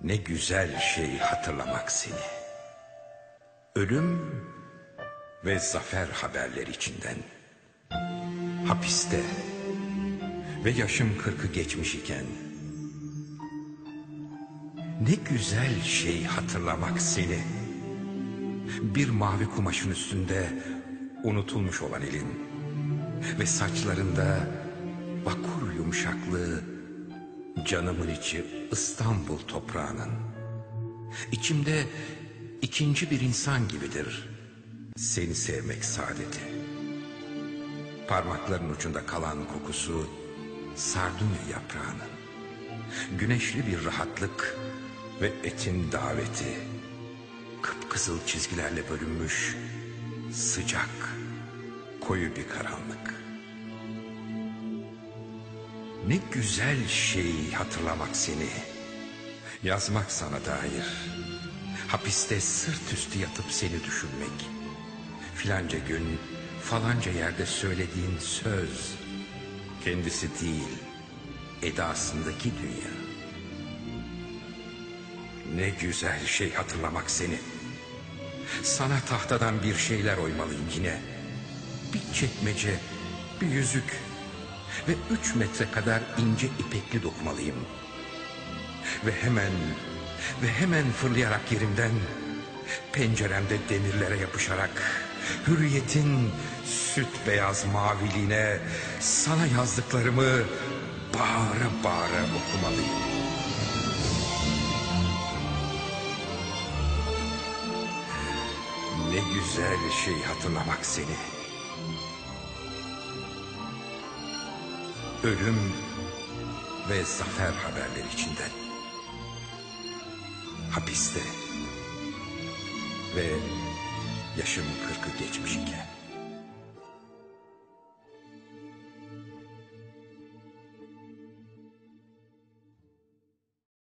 Ne güzel şey hatırlamak seni. Ölüm ve zafer haberleri içinden. Hapiste ve yaşım 40'ı geçmiş iken. Ne güzel şey hatırlamak seni. Bir mavi kumaşın üstünde unutulmuş olan elin ve saçlarında vakur yumuşaklığı, canımın içi İstanbul toprağının. İçimde ikinci bir insan gibidir seni sevmek saadeti. Parmakların ucunda kalan kokusu sardunya yaprağının. Güneşli bir rahatlık ve etin daveti. Kıpkızıl çizgilerle bölünmüş sıcak, koyu bir karanlık. Ne güzel şey hatırlamak seni. Yazmak sana dair. Hapiste sırt üstü yatıp seni düşünmek. Filanca gün falanca yerde söylediğin söz kendisi değil, edasındaki dünya. Ne güzel şey hatırlamak seni. Sana tahtadan bir şeyler oymalıyım yine. Bir çekmece, bir yüzük ve 3 metre kadar ince ipekli dokumalıyım. Ve hemen fırlayarak yerimden, penceremde demirlere yapışarak hürriyetin süt beyaz maviliğine sana yazdıklarımı bağıra bağıra okumalıyım. Ne güzel şey hatırlamak seni. Ölüm ve zafer haberleri içinden. Hapiste ve yaşım 40'ı geçmiş.